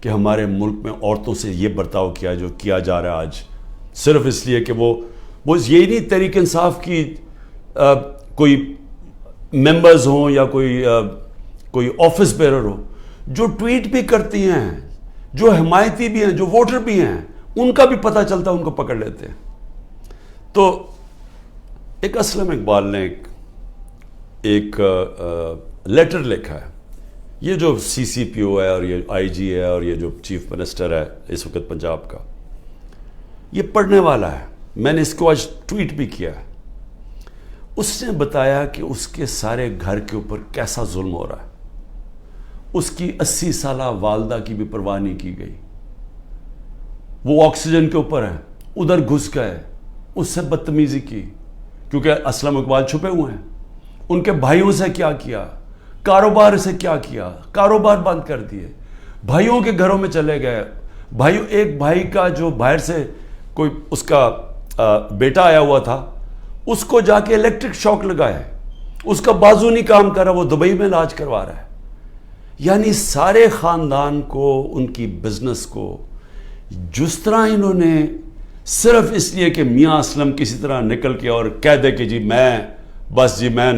کہ ہمارے ملک میں عورتوں سے یہ برتاؤ کیا جو کیا جا رہا ہے آج، صرف اس لیے کہ وہ یہی نہیں تحریک انصاف کی کوئی ممبرز ہوں یا کوئی آفس بیرر ہو، جو ٹویٹ بھی کرتی ہیں، جو حمایتی بھی ہیں، جو ووٹر بھی ہیں، ان کا بھی پتہ چلتا ہے، ان کو پکڑ لیتے ہیں۔ تو ایک اسلم اقبال نے ایک لیٹر لکھا ہے، یہ جو سی سی پی او ہے اور یہ آئی جی ہے اور یہ جو چیف منسٹر ہے اس وقت پنجاب کا، یہ پڑھنے والا ہے، میں نے اس کو آج ٹویٹ بھی کیا ہے۔ اس نے بتایا کہ اس کے سارے گھر کے اوپر کیسا ظلم ہو رہا ہے، اس کی 80 سالہ والدہ کی بھی پرواہ نہیں کی گئی، وہ آکسیجن کے اوپر ہے، ادھر گھس گئے، اس سے بدتمیزی کی، کیونکہ اسلم اقبال چھپے ہوئے ہیں۔ ان کے بھائیوں سے کیا کیا، کاروبار سے کیا کیا، کاروبار بند کر دیے، بھائیوں کے گھروں میں چلے گئے، ایک بھائی کا جو باہر سے کوئی اس کا بیٹا آیا ہوا تھا، اس کو جا کے الیکٹرک شاک لگایا ہے، اس کا بازو نہیں کام کر رہا، وہ دبئی میں علاج کروا رہا ہے۔ یعنی سارے خاندان کو، ان کی بزنس کو جس طرح انہوں نے صرف اس لیے کہ میاں اسلم کسی طرح نکل کے اور کہہ دے کہ جی میں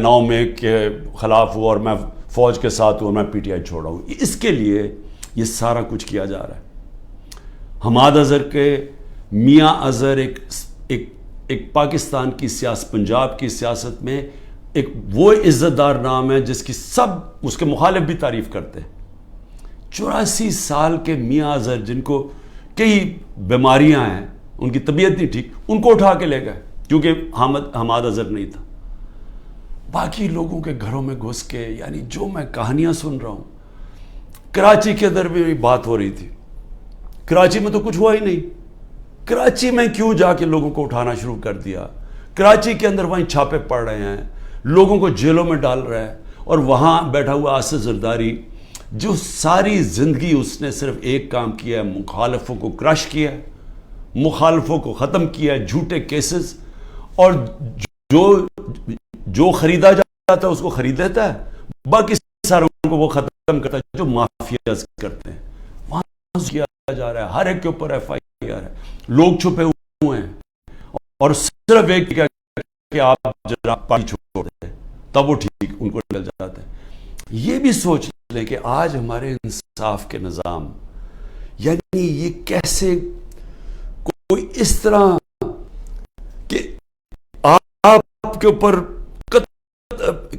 9 مئی کے خلاف ہوں اور میں فوج کے ساتھ ہوں اور میں پی ٹی آئی چھوڑا ہوں، اس کے لیے یہ سارا کچھ کیا جا رہا ہے۔ حماد اظہر کے میاں اظہر ایک پاکستان کی سیاست، پنجاب کی سیاست میں ایک وہ عزت دار نام ہے جس کی سب اس کے مخالف بھی تعریف کرتے ہیں۔ 84 سال کے میاں اظہر جن کو کئی بیماریاں ہیں، ان کی طبیعت نہیں ٹھیک، ان کو اٹھا کے لے گئے کیونکہ حماد اظہر نہیں تھا۔ باقی لوگوں کے گھروں میں گھس کے، یعنی جو میں کہانیاں سن رہا ہوں، کراچی کے اندر بھی بات ہو رہی تھی، کراچی میں تو کچھ ہوا ہی نہیں، کراچی میں کیوں جا کے لوگوں کو اٹھانا شروع کر دیا؟ کراچی کے اندر وہیں چھاپے پڑ رہے ہیں، لوگوں کو جیلوں میں ڈال رہا ہے، اور وہاں بیٹھا ہوا آصف زرداری جو ساری زندگی اس نے صرف ایک کام کیا ہے، مخالفوں کو کرش کیا ہے، مخالفوں کو ختم کیا ہے، جھوٹے کیسز، اور جو خریدا جاتا ہے اس کو خرید لیتا ہے، باقی ساروں کو وہ ختم کرتا ہے جو مافیاز کرتے ہیں۔ وہاں کیا جا رہا ہے، ہر ایک کے اوپر ایف آئی آر ہے، لوگ چھپے ہوئے ہیں، اور صرف ایک کہ آپ ذرا پارٹی چھوڑ دیں تب وہ ٹھیک ان کو مل جاتا ہے۔ یہ بھی سوچ لیں کہ آج ہمارے انصاف کے نظام، یعنی یہ کیسے کوئی اس طرح کہ آپ کے اوپر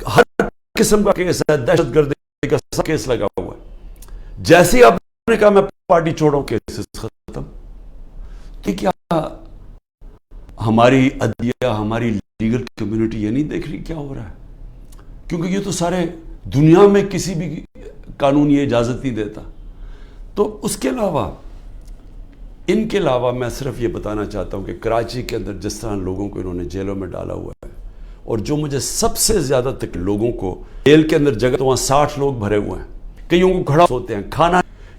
ہر قسم کا کیس ہے، دہشت گردی کا سب کیس لگا ہوا ہے، جیسے ہی آپ نے کہا میں پارٹی چھوڑوں کیسز ختم۔ تو کیا ہماری عدلیہ، ہماری لیگل کمیونٹی یہ نہیں دیکھ رہی کیا ہو رہا ہے؟ کیونکہ یہ تو سارے دنیا میں کسی بھی قانون یہ اجازت نہیں دیتا۔ تو اس کے علاوہ، ان کے علاوہ میں صرف یہ بتانا چاہتا ہوں کہ کراچی کے اندر جس طرح لوگوں کو انہوں نے جیلوں میں ڈالا ہوا ہے، اور جو مجھے سب سے زیادہ تک لوگوں کو جیل کے اندر جگہ، تو وہاں 60 لوگ بھرے ہوئے ہیں، کئیوں کو کھڑا ہوتے ہیں،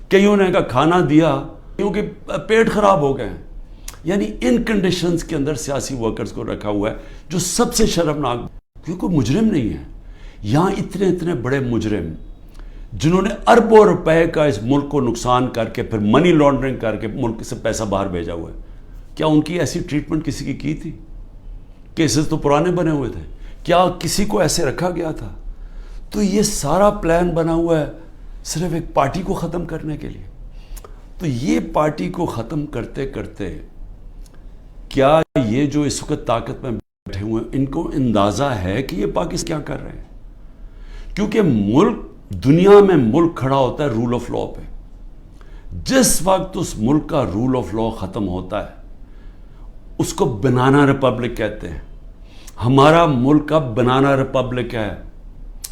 کئیوں نے کھانا دیا، کئیوں کے پیٹ خراب ہو گئے ہیں۔ یعنی ان کنڈیشنز کے اندر سیاسی ورکرز کو رکھا ہوا ہے، جو سب سے شرمناک، کیونکہ کوئی مجرم نہیں ہے یہاں، اتنے بڑے مجرم جنہوں نے اربوں روپے کا اس ملک کو نقصان کر کے پھر منی لانڈرنگ کر کے ملک سے پیسہ باہر بھیجا ہوا ہے، کیا ان کی ایسی ٹریٹمنٹ کسی کی تھی؟ کیسز تو پرانے بنے ہوئے تھے، کیا کسی کو ایسے رکھا گیا تھا؟ تو یہ سارا پلان بنا ہوا ہے صرف ایک پارٹی کو ختم کرنے کے لیے۔ تو یہ پارٹی کو ختم کرتے کرتے کیا یہ جو اس وقت طاقت میں بیٹھے ہوئے ہیں، ان کو اندازہ ہے کہ یہ پاکستان کیا کر رہے ہیں؟ کیونکہ ملک، دنیا میں ملک کھڑا ہوتا ہے رول آف لا پہ۔ جس وقت اس ملک کا رول آف لا ختم ہوتا ہے، اس کو بنانا ریپبلک کہتے ہیں۔ ہمارا ملک اب بنانا ریپبلک ہے،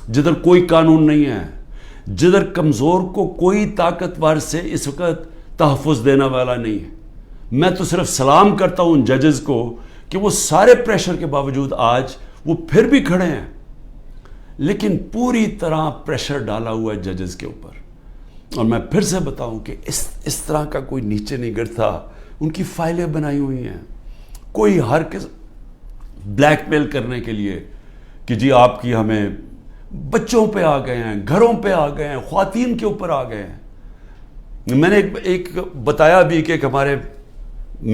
جدھر کوئی قانون نہیں ہے، جدھر کمزور کو کوئی طاقتور سے اس وقت تحفظ دینے والا نہیں ہے۔ میں تو صرف سلام کرتا ہوں ان ججز کو کہ وہ سارے پریشر کے باوجود آج وہ پھر بھی کھڑے ہیں، لیکن پوری طرح پریشر ڈالا ہوا ہے ججز کے اوپر۔ اور میں پھر سے بتاؤں کہ اس طرح کا کوئی نیچے نہیں گرتا، ان کی فائلیں بنائی ہوئی ہیں، کوئی ہر کس بلیک میل کرنے کے لیے کہ جی آپ کی ہمیں، بچوں پہ آ گئے ہیں، گھروں پہ آ گئے ہیں، خواتین کے اوپر آ گئے ہیں۔ میں نے ایک بتایا بھی کہ ہمارے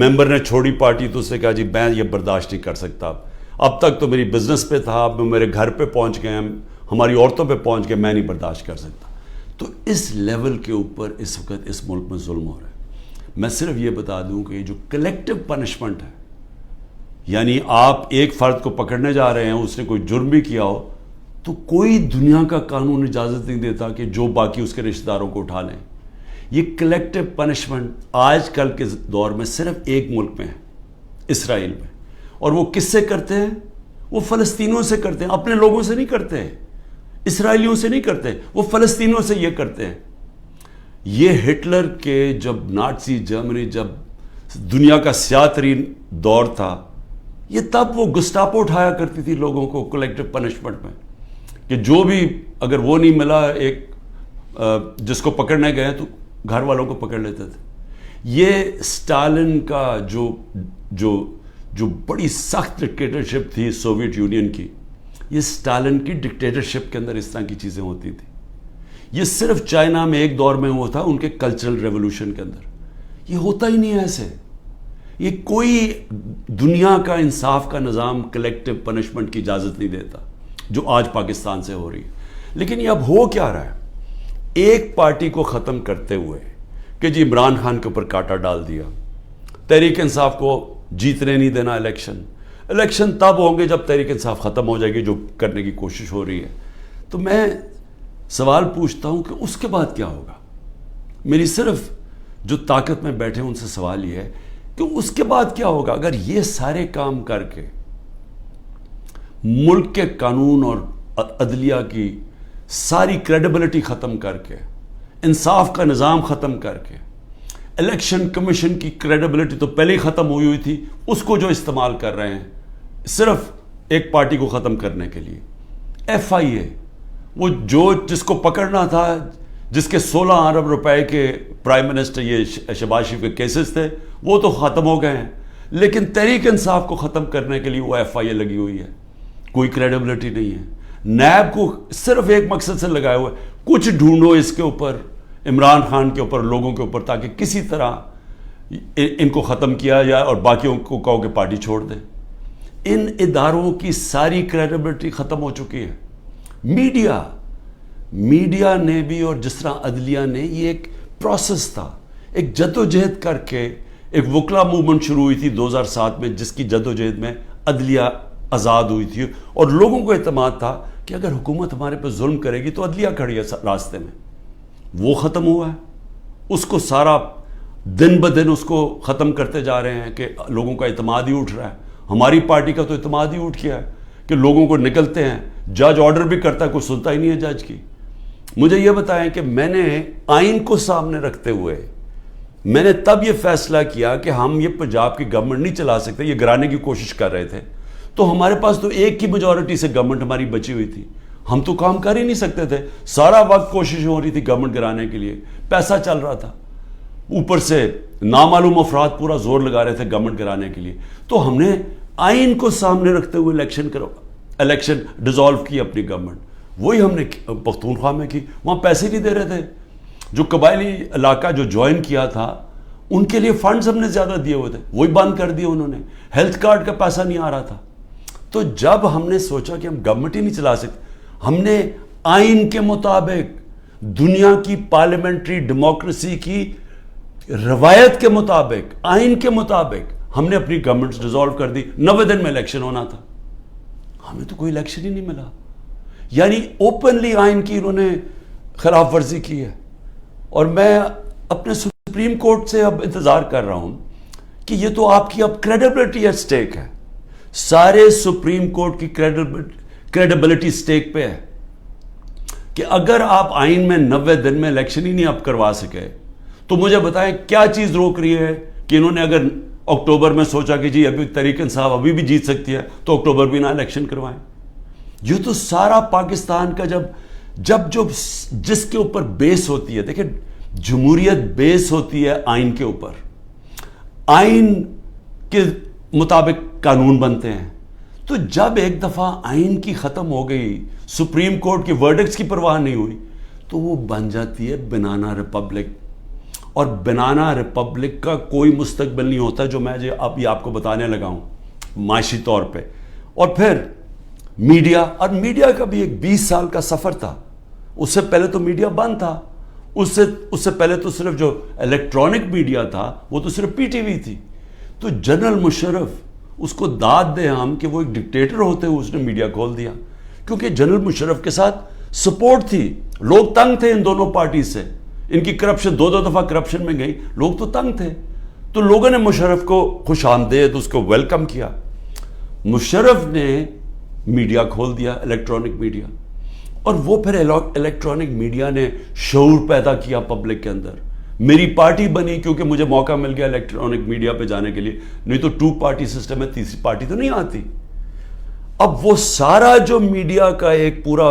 ممبر نے چھوڑی پارٹی تو اس نے کہا جی میں یہ برداشت نہیں کر سکتا، اب تک تو میری بزنس پہ تھا، اب میرے گھر پہ پہنچ گئے، ہماری عورتوں پہ پہنچ گئے، میں نہیں برداشت کر سکتا۔ تو اس لیول کے اوپر اس وقت اس ملک میں ظلم ہو رہا ہے۔ میں صرف یہ بتا دوں کہ جو کلیکٹیو پنشمنٹ ہے، یعنی آپ ایک فرد کو پکڑنے جا رہے ہیں، اس نے کوئی جرم بھی کیا ہو، تو کوئی دنیا کا قانون اجازت نہیں دیتا کہ جو باقی اس کے رشتہ داروں کو اٹھا لیں۔ یہ کلیکٹیو پنشمنٹ آج کل کے دور میں صرف ایک ملک میں ہے، اسرائیل میں، اور وہ کس سے کرتے ہیں؟ وہ فلسطینیوں سے کرتے ہیں، اپنے لوگوں سے نہیں کرتے، اسرائیلیوں سے نہیں کرتے، وہ فلسطینیوں سے یہ کرتے ہیں۔ یہ ہٹلر کے جب نازی جرمنی جب دنیا کا سیاہ ترین دور تھا، یہ تب وہ گسٹاپو اٹھایا کرتی تھی لوگوں کو کلیکٹیو پنشمنٹ میں، کہ جو بھی اگر وہ نہیں ملا ایک جس کو پکڑنے گئے تو گھر والوں کو پکڑ لیتے تھے۔ یہ سٹالن کا جو بڑی سخت ڈکٹیٹرشپ تھی سوویت یونین کی، یہ سٹالن کی ڈکٹیٹرشپ کے اندر اس طرح کی چیزیں ہوتی تھیں۔ یہ صرف چائنا میں ایک دور میں ہوا تھا، ان کے کلچرل ریولوشن کے اندر۔ یہ ہوتا ہی نہیں ہے ایسے۔ یہ کوئی دنیا کا انصاف کا نظام کلیکٹیو پنشمنٹ کی اجازت نہیں دیتا، جو آج پاکستان سے ہو رہی ہے۔ لیکن یہ اب ہو کیا رہا ہے؟ ایک پارٹی کو ختم کرتے ہوئے کہ جی عمران خان کے اوپر کانٹا ڈال دیا، تحریک انصاف کو جیتنے نہیں دینا الیکشن تب ہوں گے جب تحریک انصاف ختم ہو جائے گی، جو کرنے کی کوشش ہو رہی ہے۔ تو میں سوال پوچھتا ہوں کہ اس کے بعد کیا ہوگا؟ میری صرف جو طاقت میں بیٹھے ان سے سوال یہ ہے کہ اس کے بعد کیا ہوگا؟ اگر یہ سارے کام کر کے ملک کے قانون اور عدلیہ کی ساری کریڈیبلٹی ختم کر کے، انصاف کا نظام ختم کر کے، الیکشن کمیشن کی کریڈیبلٹی تو پہلے ہی ختم ہوئی تھی، اس کو جو استعمال کر رہے ہیں صرف ایک پارٹی کو ختم کرنے کے لیے، ایف آئی اے، وہ جس کو پکڑنا تھا، جس کے 16 ارب روپے کے پرائم منسٹر یہ شہباز شریف کے کیسز تھے، وہ تو ختم ہو گئے ہیں، لیکن تحریک انصاف کو ختم کرنے کے لیے وہ ایف آئی اے لگی ہوئی ہے، کوئی کریڈیبلٹی نہیں ہے۔ نیب کو صرف ایک مقصد سے لگایا ہوا ہے، کچھ ڈھونڈو اس کے اوپر، عمران خان کے اوپر، لوگوں کے اوپر، تاکہ کسی طرح ان کو ختم کیا جائے اور باقیوں کو کہو کہ پارٹی چھوڑ دیں۔ ان اداروں کی ساری کریڈیبلٹی ختم ہو چکی ہے۔ میڈیا نے بھی، اور جس طرح عدلیہ نے، یہ ایک پروسیس تھا، ایک جدوجہد کر کے ایک وکلا موومنٹ شروع ہوئی تھی 2007 میں، جس کی جدوجہد میں عدلیہ آزاد ہوئی تھی، اور لوگوں کو اعتماد تھا کہ اگر حکومت ہمارے پہ ظلم کرے گی تو عدلیہ کھڑی ہے راستے میں۔ وہ ختم ہوا ہے، اس کو سارا دن بدن اس کو ختم کرتے جا رہے ہیں کہ لوگوں کا اعتماد ہی اٹھ رہا ہے۔ ہماری پارٹی کا تو اعتماد ہی اٹھ گیا ہے کہ لوگوں کو نکلتے ہیں، جج آرڈر بھی کرتا ہے، کوئی سنتا ہی نہیں ہے جج کی۔ مجھے یہ بتائیں کہ میں نے آئین کو سامنے رکھتے ہوئے میں نے تب یہ فیصلہ کیا کہ ہم یہ پنجاب کی گورنمنٹ نہیں چلا سکتے، یہ گرانے کی کوشش کر رہے تھے، تو ہمارے پاس تو ایک کی میجورٹی سے گورنمنٹ ہماری بچی ہوئی تھی، ہم تو کام کر ہی نہیں سکتے تھے، سارا وقت کوشش ہو رہی تھی گورنمنٹ گرانے کے لیے، پیسہ چل رہا تھا، اوپر سے نامعلوم افراد پورا زور لگا رہے تھے گورنمنٹ گرانے کے لیے۔ تو ہم نے آئین کو سامنے رکھتے ہوئے الیکشن ڈیزالو کی اپنی گورنمنٹ، وہی ہم نے پختونخوا میں کی۔ وہاں پیسے نہیں دے رہے تھے، جو قبائلی علاقہ جو جوائن کیا تھا ان کے لیے فنڈز ہم نے زیادہ دیے ہوئے تھے، وہی بند کر دیے انہوں نے، ہیلتھ کارڈ کا پیسہ نہیں آ رہا تھا۔ تو جب ہم نے سوچا کہ ہم گورنمنٹ ہی نہیں چلا سکتے، ہم نے آئین کے مطابق، دنیا کی پارلیمنٹری ڈیموکریسی کی روایت کے مطابق، آئین کے مطابق ہم نے اپنی گورنمنٹ ڈیزالو کر دی۔ 90 دن میں الیکشن ہونا تھا، ہمیں تو کوئی الیکشن ہی نہیں ملا۔ یعنی اوپنلی آئین کی انہوں نے خلاف ورزی کی ہے۔ اور میں اپنے سپریم کورٹ سے اب انتظار کر رہا ہوں کہ یہ تو آپ کی اب کریڈیبلٹی ایٹ سٹیک ہے، سارے سپریم کورٹ کی کریڈیبلٹی سٹیک پہ ہے کہ اگر آپ آئین میں 90 دن میں الیکشن ہی نہیں اب کروا سکے تو مجھے بتائیں کیا چیز روک رہی ہے کہ انہوں نے اگر اکتوبر میں سوچا کہ جی ابھی تحریک انصاف ابھی بھی جیت سکتی ہے تو اکتوبر بھی نہ الیکشن کروائیں۔ یہ تو سارا پاکستان کا جس کے اوپر بیس ہوتی ہے، دیکھیں جمہوریت بیس ہوتی ہے آئین کے اوپر، آئین کے مطابق قانون بنتے ہیں۔ تو جب ایک دفعہ آئین کی ختم ہو گئی، سپریم کورٹ کی ورڈکٹس کی پرواہ نہیں ہوئی، تو وہ بن جاتی ہے بنانا ریپبلک۔ اور بنانا ریپبلک کا کوئی مستقبل نہیں ہوتا جو میں اب یہ آپ کو بتانے لگا ہوں معاشی طور پہ. اور پھر میڈیا، اور میڈیا کا بھی ایک 20 سال کا سفر تھا. اس سے پہلے تو میڈیا بند تھا. اس سے پہلے تو صرف جو الیکٹرانک میڈیا تھا وہ تو صرف پی ٹی وی تھی. تو جنرل مشرف، اس کو داد دیں ہم کہ وہ ایک ڈکٹیٹر ہوتے ہوئے اس نے میڈیا کھول دیا، کیونکہ جنرل مشرف کے ساتھ سپورٹ تھی. لوگ تنگ تھے ان دونوں پارٹی سے. ان کی کرپشن دو دفعہ کرپشن میں گئی، لوگ تو تنگ تھے. تو لوگوں نے مشرف کو خوش آمدید اس کو ویلکم کیا. مشرف نے میڈیا کھول دیا، الیکٹرانک میڈیا. اور وہ پھر الیکٹرانک میڈیا نے شعور پیدا کیا پبلک کے اندر. میری پارٹی بنی کیونکہ مجھے موقع مل گیا الیکٹرانک میڈیا پہ جانے کے لیے، نہیں تو 2 پارٹی سسٹم ہے، تیسری پارٹی تو نہیں آتی. اب وہ سارا جو میڈیا کا ایک پورا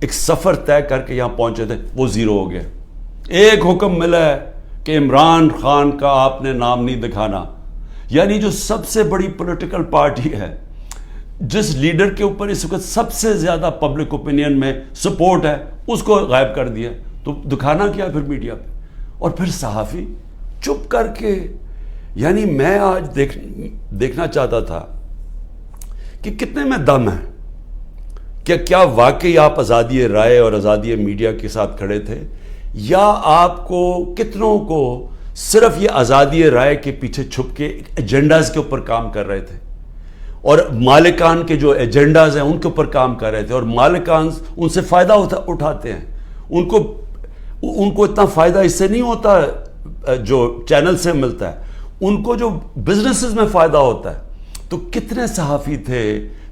ایک سفر طے کر کے یہاں پہنچے تھے وہ زیرو ہو گیا. ایک حکم ملا ہے کہ عمران خان کا آپ نے نام نہیں دکھانا. یعنی جو سب سے بڑی پولیٹیکل پارٹی ہے، جس لیڈر کے اوپر اس وقت سب سے زیادہ پبلک اوپینین میں سپورٹ ہے، اس کو غائب کر دیا. تو دکھانا کیا پھر میڈیا پہ؟ اور پھر صحافی چپ کر کے. یعنی میں آج دیکھنا چاہتا تھا کہ کتنے میں دم ہے. کیا واقعی آپ آزادی رائے اور آزادی میڈیا کے ساتھ کھڑے تھے، یا آپ کو کتنوں کو صرف یہ آزادی رائے کے پیچھے چھپ کے ایجنڈاز کے اوپر کام کر رہے تھے، اور مالکان کے جو ایجنڈاز ہیں ان کے اوپر کام کر رہے تھے، اور مالکان ان سے فائدہ اٹھاتے ہیں. ان کو اتنا فائدہ اس سے نہیں ہوتا جو چینل سے ملتا ہے، ان کو جو بزنسز میں فائدہ ہوتا ہے. تو کتنے صحافی تھے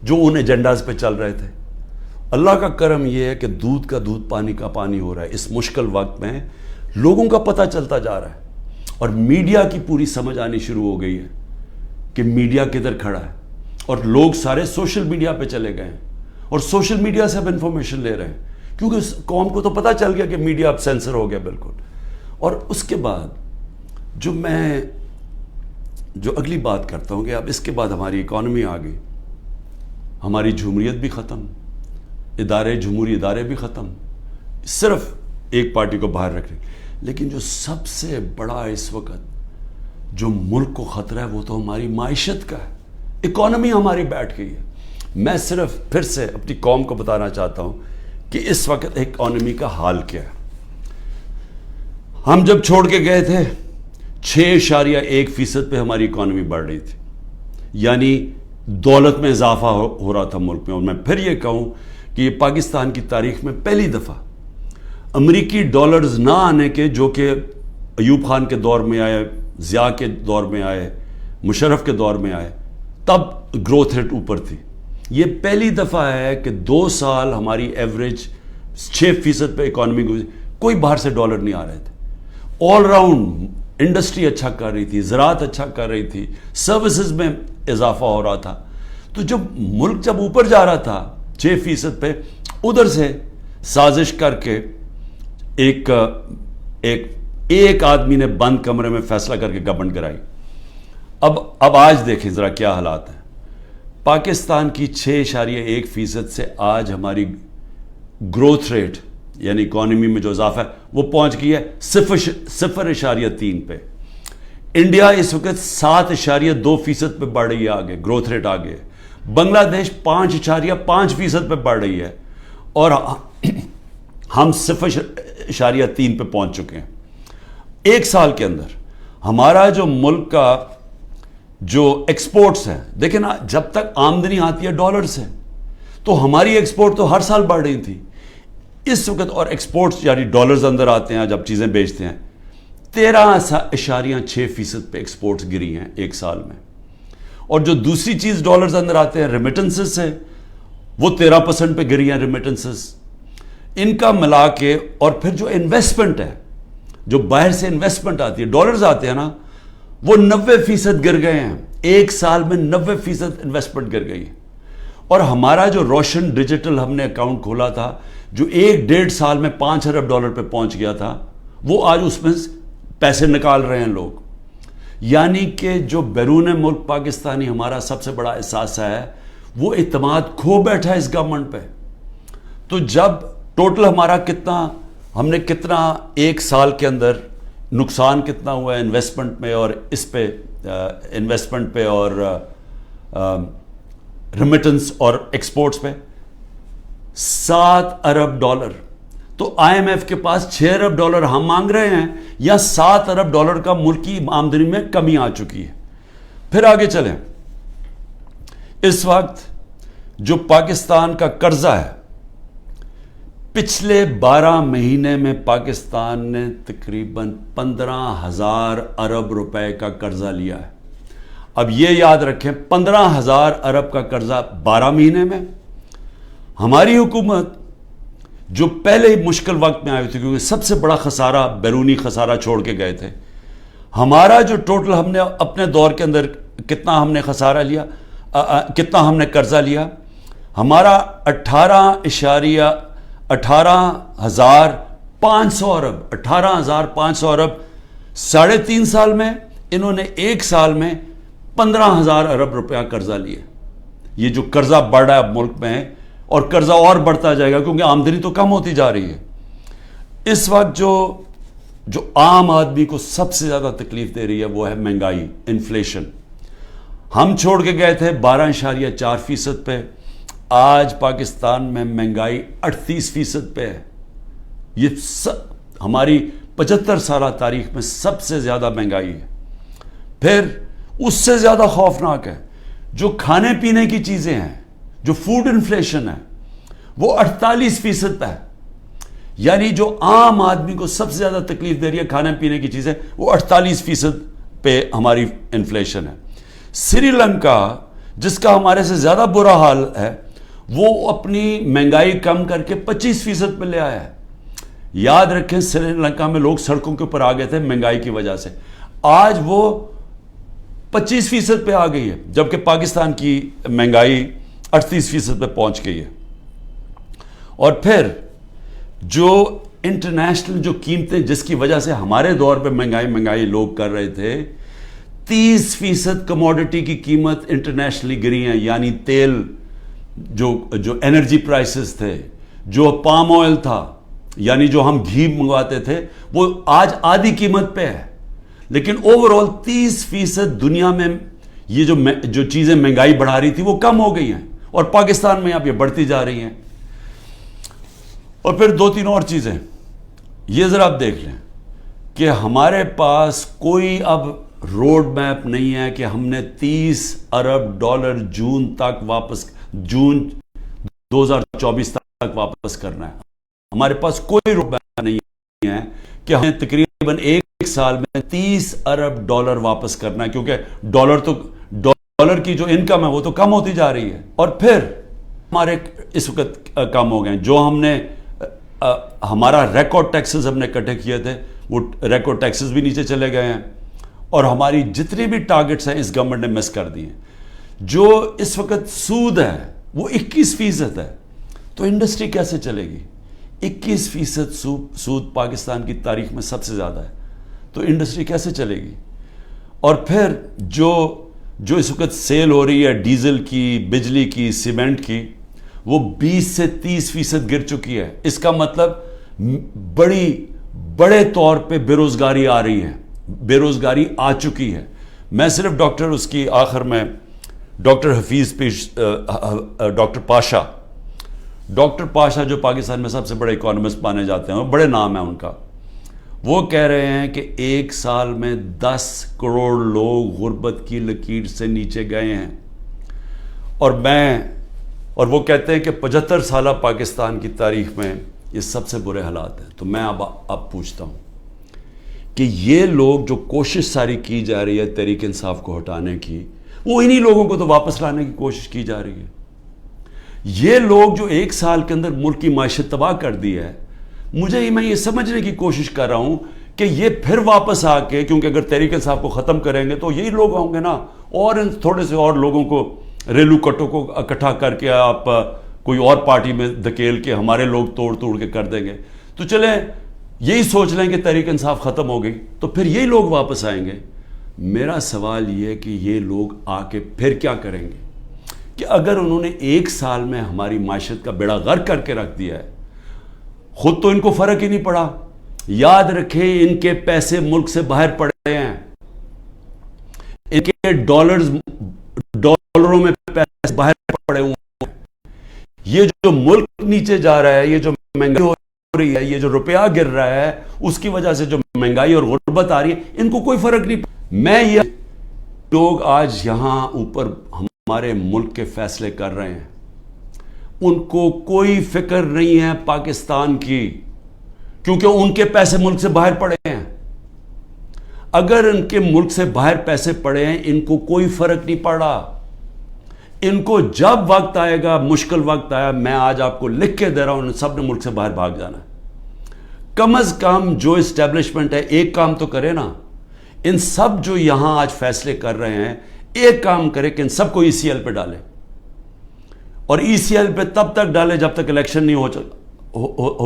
جو ان ایجنڈاز پہ چل رہے تھے. اللہ کا کرم یہ ہے کہ دودھ کا دودھ پانی کا پانی ہو رہا ہے. اس مشکل وقت میں لوگوں کا پتہ چلتا جا رہا ہے، اور میڈیا کی پوری سمجھ آنی شروع ہو گئی ہے کہ میڈیا کدھر کھڑا ہے. اور لوگ سارے سوشل میڈیا پہ چلے گئے ہیں، اور سوشل میڈیا سے اب انفارمیشن لے رہے ہیں، کیونکہ اس قوم کو تو پتہ چل گیا کہ میڈیا اب سینسر ہو گیا بالکل. اور اس کے بعد جو اگلی بات کرتا ہوں کہ اب اس کے بعد ہماری اکانومی آ گئی، ہماری جمہوریت بھی ختم، جمہوری ادارے بھی ختم، صرف ایک پارٹی کو باہر رکھ رہے. لیکن جو سب سے بڑا اس وقت جو ملک کو خطرہ ہے وہ تو ہماری معیشت کا ہے. اکانومی ہماری بیٹھ گئی ہے. میں صرف پھر سے اپنی قوم کو بتانا چاہتا ہوں کہ اس وقت اکانومی کا حال کیا ہے. ہم جب چھوڑ کے گئے تھے 6.1% پہ ہماری اکانومی بڑھ رہی تھی، یعنی دولت میں اضافہ ہو رہا تھا ملک میں. اور میں پھر یہ کہوں کہ یہ پاکستان کی تاریخ میں پہلی دفعہ امریکی ڈالرز نہ آنے کے، جو کہ ایوب خان کے دور میں آئے، ضیاء کے دور میں آئے، مشرف کے دور میں آئے، تب گروتھ ریٹ اوپر تھی. یہ پہلی دفعہ ہے کہ 2 سال ہماری ایوریج 6% پہ اکانومی گزری. کوئی باہر سے ڈالر نہیں آ رہے تھے. آل راؤنڈ انڈسٹری اچھا کر رہی تھی، زراعت اچھا کر رہی تھی، سروسز میں اضافہ ہو رہا تھا. تو ملک جب اوپر جا رہا تھا 6% پہ، ادھر سے سازش کر کے ایک آدمی نے بند کمرے میں فیصلہ کر کے گورنمنٹ کرائی. اب آج دیکھیں ذرا کیا حالات ہیں. پاکستان کی 6.1% سے آج ہماری گروتھ ریٹ یعنی اکانومی میں جو اضافہ ہے وہ پہنچ گئی ہے 0.3 پہ. انڈیا اس وقت 7.2% پہ بڑھ رہی ہے، آگے گروتھ ریٹ آگے. بنگلہ دیش 5.5% پہ بڑھ رہی ہے، اور ہم 0.3 پہ پہنچ چکے ہیں. ایک سال کے اندر ہمارا جو ملک کا جو ایکسپورٹس ہیں، دیکھیں نا، جب تک آمدنی آتی ہے ڈالر سے تو ہماری ایکسپورٹ تو ہر سال بڑھ رہی تھی. اس وقت اور ایکسپورٹس یعنی ڈالرز اندر آتے ہیں جب چیزیں بیچتے ہیں، 13.6% پہ ایکسپورٹس گری ہیں ایک سال میں. اور جو دوسری چیز ڈالرز اندر آتے ہیں ریمیٹنسز سے، وہ 13% پہ گری ہیں ریمیٹنسز. ان کا ملا کے اور پھر جو انویسٹمنٹ ہے، جو باہر سے انویسٹمنٹ آتی ہے، ڈالرز آتے ہیں نا، وہ 90% گر گئے ہیں. ایک سال میں 90% انویسٹمنٹ گر گئی. اور ہمارا جو روشن ڈیجیٹل ہم نے اکاؤنٹ کھولا تھا، جو 1.5 سال میں $5 ارب پہ پہنچ گیا تھا، وہ آج اس میں پیسے نکال رہے ہیں لوگ. یعنی کہ جو بیرون ملک پاکستانی ہمارا سب سے بڑا احساس ہے، وہ اعتماد کھو بیٹھا ہے اس گورنمنٹ پہ. تو جب ٹوٹل ہمارا ہم نے کتنا ایک سال کے اندر نقصان کتنا ہوا ہے انویسٹمنٹ میں اور اس پہ انویسٹمنٹ پہ اور ریمیٹنس اور ایکسپورٹس پہ 7 ارب ڈالر. تو آئی ایم ایف کے پاس 6 ارب ڈالر ہم مانگ رہے ہیں یا 7 ارب ڈالر کا ملکی آمدنی میں کمی آ چکی ہے. پھر آگے چلیں. اس وقت جو پاکستان کا قرضہ ہے پچھلے 12 مہینے میں پاکستان نے تقریباً 15,000 ارب روپے کا قرضہ لیا ہے. اب یہ یاد رکھیں 15,000 ارب کا قرضہ 12 مہینے میں. ہماری حکومت جو پہلے ہی مشکل وقت میں آئی تھی کیونکہ سب سے بڑا خسارہ بیرونی خسارہ چھوڑ کے گئے تھے. ہمارا جو ٹوٹل ہم نے اپنے دور کے اندر کتنا ہم نے خسارہ لیا, کتنا ہم نے قرضہ لیا, ہمارا 18,500 ارب 18,500 ارب 3.5 سال میں. انہوں نے 1 سال میں 15,000 ارب روپیہ قرضہ لیا. یہ جو قرضہ بڑھ رہا ہے اب ملک میں اور قرضہ اور بڑھتا جائے گا کیونکہ آمدنی تو کم ہوتی جا رہی ہے. اس وقت جو عام آدمی کو سب سے زیادہ تکلیف دے رہی ہے وہ ہے مہنگائی, انفلیشن. ہم چھوڑ کے گئے تھے 12.4% پہ, آج پاکستان میں مہنگائی 38% پہ ہے. یہ ہماری 75 سالہ تاریخ میں سب سے زیادہ مہنگائی ہے. پھر اس سے زیادہ خوفناک ہے جو کھانے پینے کی چیزیں ہیں, جو فوڈ انفلیشن ہے وہ 48% پہ ہے. یعنی جو عام آدمی کو سب سے زیادہ تکلیف دے رہی ہے کھانے پینے کی چیزیں وہ 48% پہ ہماری انفلیشن ہے. سری لنکا جس کا ہمارے سے زیادہ برا حال ہے وہ اپنی مہنگائی کم کر کے 25% پہ لے آیا ہے. یاد رکھیں سری لنکا میں لوگ سڑکوں کے اوپر آ گئے تھے مہنگائی کی وجہ سے, آج وہ 25% پہ آ گئی ہے جبکہ پاکستان کی مہنگائی 38% پہ پہنچ گئی ہے. اور پھر جو انٹرنیشنل جو قیمتیں جس کی وجہ سے ہمارے دور پہ مہنگائی لوگ کر رہے تھے, 30% کموڈٹی کی قیمت انٹرنیشنلی گری ہیں. یعنی تیل, جو انرجی پرائسز تھے, جو پام آئل تھا, یعنی جو ہم گھی منگواتے تھے وہ آج آدھی قیمت پہ ہے. لیکن اوورآل 30% دنیا میں یہ جو چیزیں مہنگائی بڑھا رہی تھی وہ کم ہو گئی ہیں اور پاکستان میں اب یہ بڑھتی جا رہی ہیں. اور پھر 2-3 اور چیزیں یہ ذرا آپ دیکھ لیں کہ ہمارے پاس کوئی اب روڈ میپ نہیں ہے کہ ہم نے 30 ارب ڈالر جون 2024 تک واپس کرنا ہے. ہمارے پاس کوئی روڈ میپ نہیں ہے کہ ہمیں تقریباً 1 سال میں 30 ارب ڈالر واپس کرنا ہے کیونکہ ڈالر کی جو انکم ہے وہ تو کم ہوتی جا رہی ہے. اور پھر ہمارے اس وقت کم ہو گئے جو ہم نے ہمارا ریکارڈ ٹیکسز ہم نے اکٹھے کیے تھے وہ ریکارڈ ٹیکسز بھی نیچے چلے گئے ہیں اور ہماری جتنی بھی ٹارگٹس ہیں اس گورنمنٹ نے مس کر دی ہیں. جو اس وقت سود ہے وہ 21% ہے. تو انڈسٹری کیسے چلے گی؟ 21% سود پاکستان کی تاریخ میں سب سے زیادہ ہے. تو انڈسٹری کیسے چلے گی؟ اور پھر جو اس وقت سیل ہو رہی ہے ڈیزل کی, بجلی کی, سیمنٹ کی, وہ 20 سے 30% گر چکی ہے. اس کا مطلب بڑے طور پہ بے روزگاری آ رہی ہے, بے روزگاری آ چکی ہے. میں صرف اس کی آخر میں ڈاکٹر حفیظ ڈاکٹر پاشا جو پاکستان میں سب سے بڑے اکانومسٹ مانے جاتے ہیں, بڑے نام ہیں ان کا, وہ کہہ رہے ہیں کہ 1 سال میں 10 کروڑ لوگ غربت کی لکیر سے نیچے گئے ہیں. اور وہ کہتے ہیں کہ 75 سالہ پاکستان کی تاریخ میں یہ سب سے برے حالات ہیں. تو میں اب پوچھتا ہوں کہ یہ لوگ جو کوشش ساری کی جا رہی ہے تحریک انصاف کو ہٹانے کی, وہ انہی لوگوں کو تو واپس لانے کی کوشش کی جا رہی ہے. یہ لوگ جو 1 سال کے اندر ملک کی معیشت تباہ کر دی ہے, میں یہ سمجھنے کی کوشش کر رہا ہوں کہ یہ پھر واپس آ کے, کیونکہ اگر تحریک انصاف کو ختم کریں گے تو یہی لوگ ہوں گے نا, اور ان تھوڑے سے اور لوگوں کو, ریلو کٹوں کو اکٹھا کر کے آپ کوئی اور پارٹی میں دھکیل کے ہمارے لوگ توڑ کے کر دیں گے. تو چلیں یہی سوچ لیں کہ تحریک انصاف ختم ہو گئی تو پھر یہی لوگ واپس آئیں گے. میرا سوال یہ ہے کہ یہ لوگ آ کے پھر کیا کریں گے کہ اگر انہوں نے 1 سال میں ہماری معیشت کا بیڑا غرق کر کے رکھ دیا ہے, خود تو ان کو فرق ہی نہیں پڑا, یاد رکھیں ان کے پیسے ملک سے باہر پڑے ہیں، ان کے ڈالروں میں پیسے باہر پڑے ہوئے ہیں۔ یہ جو ملک نیچے جا رہا ہے، یہ جو مہنگائی ہو رہی ہے، یہ جو روپیہ گر رہا ہے، اس کی وجہ سے جو مہنگائی اور غربت آ رہی ہے، ان کو کوئی فرق نہیں۔ میں یہ لوگ آج یہاں اوپر ہمارے ملک کے فیصلے کر رہے ہیں، ان کو کوئی فکر نہیں ہے پاکستان کی، کیونکہ ان کے پیسے ملک سے باہر پڑے ہیں۔ اگر ان کے ملک سے باہر پیسے پڑے ہیں، ان کو کوئی فرق نہیں پڑا۔ ان کو جب وقت آئے گا، مشکل وقت آیا، میں آج آپ کو لکھ کے دے رہا ہوں، ان سب نے ملک سے باہر بھاگ جانا ہے۔ کم از کم جو اسٹیبلشمنٹ ہے ایک کام تو کرے نا، ان سب جو یہاں آج فیصلے کر رہے ہیں ایک کام کرے کہ ان سب کو ای سی ایل پہ ڈالے، اور ای سی ایل پہ تب تک ڈالے جب تک الیکشن نہیں ہو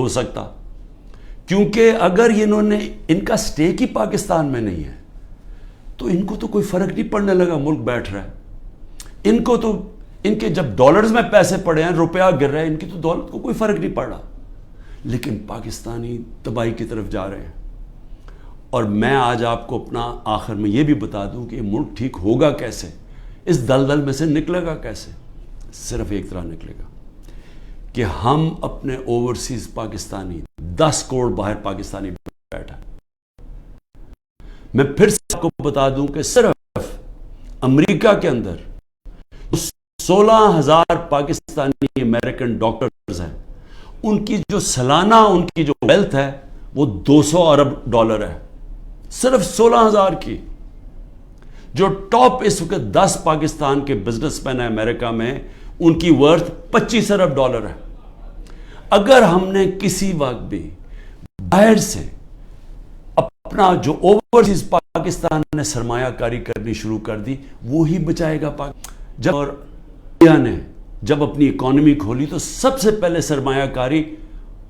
سکتا، کیونکہ اگر انہوں نے، ان کا سٹیک ہی پاکستان میں نہیں ہے، تو ان کو تو کوئی فرق نہیں پڑنے لگا، ملک بیٹھ رہا ہے۔ ان کو تو، ان کے جب ڈالرز میں پیسے پڑے ہیں، روپیہ گر رہے ہیں، ان کی تو دولت کو کوئی فرق نہیں پڑ رہا، لیکن پاکستانی تباہی کی طرف جا رہے ہیں۔ اور میں آج آپ کو اپنا آخر میں یہ بھی بتا دوں کہ یہ ملک ٹھیک ہوگا کیسے، اس دلدل میں سے نکلے گا کیسے؟ صرف ایک طرح نکلے گا کہ ہم اپنے اوورسیز پاکستانی 10 کروڑ باہر پاکستانی بیٹھا۔ میں پھر سے آپ کو بتا دوں کہ صرف امریکہ کے اندر 16,000 پاکستانی امریکن ڈاکٹرز ہیں، ان کی جو سالانہ ان کی جو ویلتھ ہے وہ 200 ارب ڈالر ہے، صرف 16,000 کی۔ جو ٹاپ اس وقت 10 پاکستان کے بزنس مین ہیں امریکہ میں، ان کی ورتھ 25 ارب ڈالر ہے۔ اگر ہم نے کسی وقت بھی باہر سے اپنا جو اوورسیز پاکستان نے سرمایہ کاری کرنی شروع کر دی، وہی بچائے گا۔ جب اور انڈیا نے جب اپنی اکانومی کھولی تو سب سے پہلے سرمایہ کاری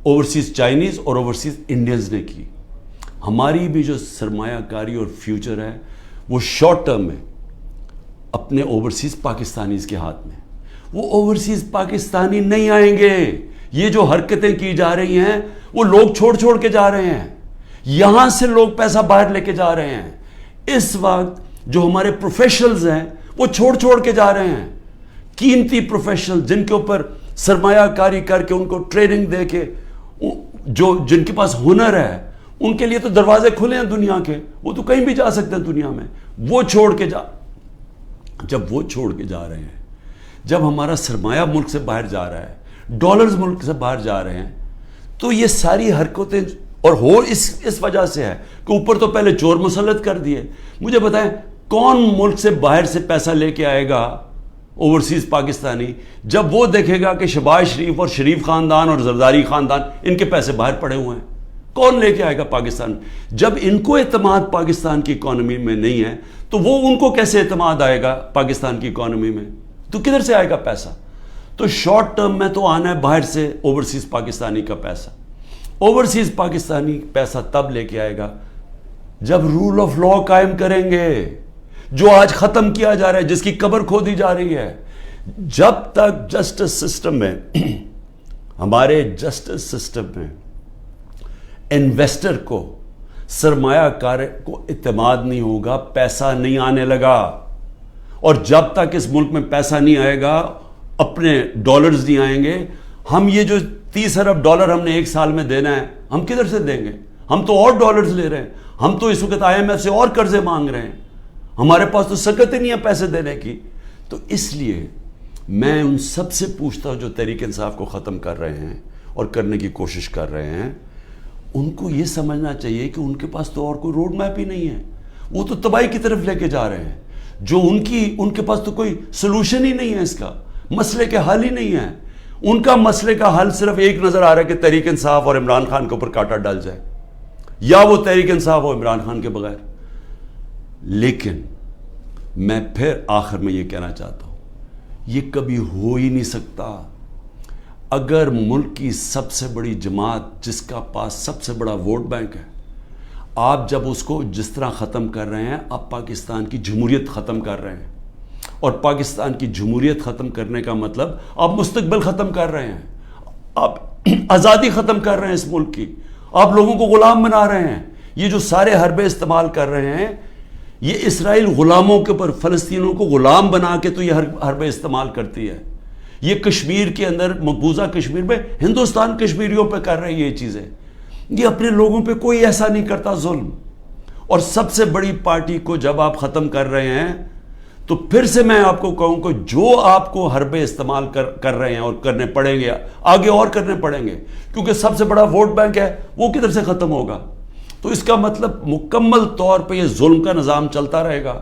اوورسیز چائنیز اور اوورسیز انڈینز نے کی۔ ہماری بھی جو سرمایہ کاری اور فیوچر ہے وہ شارٹ ٹرم میں اپنے اوورسیز پاکستانیز کے ہاتھ میں۔ وہ اوورسیز پاکستانی نہیں آئیں گے۔ یہ جو حرکتیں کی جا رہی ہیں وہ لوگ چھوڑ کے جا رہے ہیں، یہاں سے لوگ پیسہ باہر لے کے جا رہے ہیں۔ اس وقت جو ہمارے پروفیشنلز ہیں وہ چھوڑ کے جا رہے ہیں، قیمتی پروفیشنل جن کے اوپر سرمایہ کاری کر کے، ان کو ٹریننگ دے کے، جو جن کے پاس ہنر ہے، ان کے لیے تو دروازے کھلے ہیں دنیا کے، وہ تو کہیں بھی جا سکتے ہیں دنیا میں۔ وہ چھوڑ کے جب وہ چھوڑ کے جا رہے ہیں، جب ہمارا سرمایہ ملک سے باہر جا رہا ہے، ڈالرز ملک سے باہر جا رہے ہیں، تو یہ ساری حرکتیں اور ہو اس وجہ سے ہے کہ اوپر تو پہلے چور مسلط کر دیے۔ مجھے بتائیں کون ملک سے باہر سے پیسہ لے کے آئے گا اوورسیز پاکستانی، جب وہ دیکھے گا کہ شہباز شریف اور شریف خاندان اور زرداری خاندان ان کے پیسے باہر پڑے ہوئے ہیں؟ کون لے کے آئے گا پاکستان؟ جب ان کو اعتماد پاکستان کی اکانومی میں نہیں ہے تو وہ ان کو کیسے اعتماد آئے گا پاکستان کی اکانومی میں؟ تو کدھر سے آئے گا پیسہ؟ تو شارٹ ٹرم میں تو آنا ہے باہر سے اوورسیز پاکستانی کا پیسہ۔ اوورسیز پاکستانی پیسہ تب لے کے آئے گا جب رول آف لا قائم کریں گے، جو آج ختم کیا جا رہا ہے، جس کی قبر کھودی جا رہی ہے۔ جب تک جسٹس سسٹم میں، ہمارے جسٹس سسٹم میں انویسٹر کو، سرمایہ کار کو اعتماد نہیں ہوگا، پیسہ نہیں آنے لگا، اور جب تک اس ملک میں پیسہ نہیں آئے گا، اپنے ڈالرز نہیں آئیں گے، ہم یہ جو 30 ارب ڈالر ہم نے ایک سال میں دینا ہے، ہم کدھر سے دیں گے؟ ہم تو اور ڈالرز لے رہے ہیں، ہم تو اس وقت آئی ایم ایف سے اور قرضے مانگ رہے ہیں، ہمارے پاس تو سکت ہی نہیں ہے پیسے دینے کی۔ تو اس لیے میں ان سب سے پوچھتا ہوں جو تحریک انصاف کو ختم کر رہے ہیں اور کرنے کی کوشش کر رہے ہیں، ان کو یہ سمجھنا چاہیے کہ ان کے پاس تو اور کوئی روڈ میپ ہی نہیں ہے، وہ تو تباہی کی طرف لے کے جا رہے ہیں۔ جو ان کے پاس تو کوئی سلوشن ہی نہیں ہے، اس کا مسئلے کے حل ہی نہیں ہے۔ ان کا مسئلے کا حل صرف ایک نظر آ رہا ہے کہ تحریک انصاف اور عمران خان کے اوپر کانٹا ڈال جائے، یا وہ تحریک انصاف اور عمران خان کے بغیر۔ لیکن میں پھر آخر میں یہ کہنا چاہتا ہوں، یہ کبھی ہو ہی نہیں سکتا۔ اگر ملک کی سب سے بڑی جماعت جس کا پاس سب سے بڑا ووٹ بینک ہے، آپ جب اس کو جس طرح ختم کر رہے ہیں، آپ پاکستان کی جمہوریت ختم کر رہے ہیں، اور پاکستان کی جمہوریت ختم کرنے کا مطلب آپ مستقبل ختم کر رہے ہیں، آپ آزادی ختم کر رہے ہیں اس ملک کی، آپ لوگوں کو غلام بنا رہے ہیں. یہ جو سارے حربے استعمال کر رہے ہیں یہ اسرائیل غلاموں کے اوپر فلسطینیوں کو غلام بنا کے تو یہ حربے استعمال کرتی ہے. یہ کشمیر کے اندر مقبوضہ کشمیر میں ہندوستان کشمیریوں پہ کر رہی ہے یہ چیزیں. یہ اپنے لوگوں پہ کوئی ایسا نہیں کرتا ظلم. اور سب سے بڑی پارٹی کو جب آپ ختم کر رہے ہیں تو پھر سے میں آپ کو کہوں کہ جو آپ کو حربے استعمال کر رہے ہیں اور کرنے پڑیں گے آگے اور کرنے پڑیں گے کیونکہ سب سے بڑا ووٹ بینک ہے وہ کدھر سے ختم ہوگا. تو اس کا مطلب مکمل طور پہ یہ ظلم کا نظام چلتا رہے گا.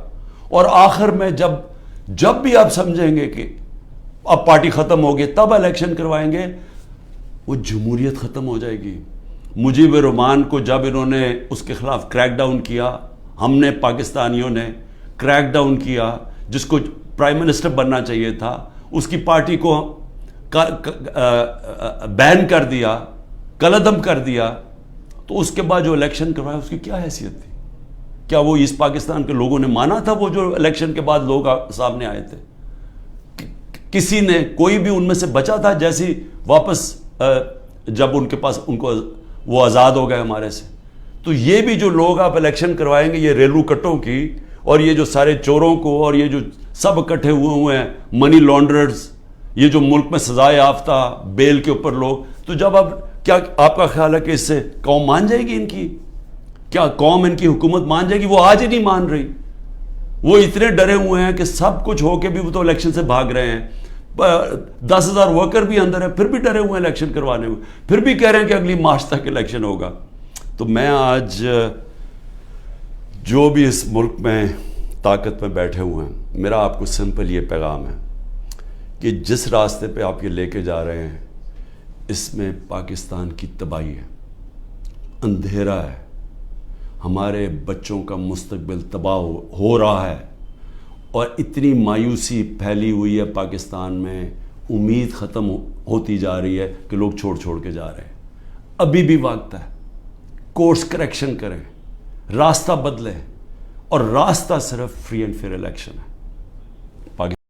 اور آخر میں جب بھی آپ سمجھیں گے کہ اب پارٹی ختم ہوگی تب الیکشن کروائیں گے وہ جمہوریت ختم ہو جائے گی. مجیب الرحمان کو جب انہوں نے اس کے خلاف کریک ڈاؤن کیا, ہم نے پاکستانیوں نے کریک ڈاؤن کیا, جس کو پرائم منسٹر بننا چاہیے تھا اس کی پارٹی کو بین کر دیا, کالعدم کر دیا, تو اس کے بعد جو الیکشن کروایا اس کی کیا حیثیت تھی؟ کیا وہ ایسٹ پاکستان کے لوگوں نے مانا تھا وہ جو الیکشن کے بعد لوگ سامنے آئے تھے؟ کسی نے کوئی بھی ان میں سے بچا تھا جیسی واپس جب ان کے پاس ان کو وہ آزاد ہو گئے ہمارے سے؟ تو یہ بھی جو لوگ آپ الیکشن کروائیں گے یہ ریلو کٹوں کی اور یہ جو سارے چوروں کو اور یہ جو سب اکٹھے ہوئے ہیں منی لانڈررز, یہ جو ملک میں سزائے یافتہ بیل کے اوپر لوگ, تو جب کیا آپ کا خیال ہے کہ اس سے قوم مان جائے گی؟ ان کی کیا قوم ان کی حکومت مان جائے گی؟ وہ آج ہی نہیں مان رہی. وہ اتنے ڈرے ہوئے ہیں کہ سب کچھ ہو کے بھی وہ تو الیکشن سے بھاگ رہے ہیں. 10,000 ورکر بھی اندر ہیں پھر بھی ڈرے ہوئے ہیں الیکشن کروانے میں, پھر بھی کہہ رہے ہیں کہ اگلی مارچ تک الیکشن ہوگا. تو میں آج جو بھی اس ملک میں طاقت میں بیٹھے ہوئے ہیں, میرا آپ کو سمپل یہ پیغام ہے کہ جس راستے پہ آپ یہ لے کے جا رہے ہیں اس میں پاکستان کی تباہی ہے, اندھیرا ہے, ہمارے بچوں کا مستقبل تباہ ہو رہا ہے, اور اتنی مایوسی پھیلی ہوئی ہے پاکستان میں, امید ختم ہوتی جا رہی ہے کہ لوگ چھوڑ کے جا رہے ہیں. ابھی بھی وقت ہے, کورس کریکشن کریں, راستہ بدلیں, اور راستہ صرف فری اینڈ فیئر الیکشن ہے.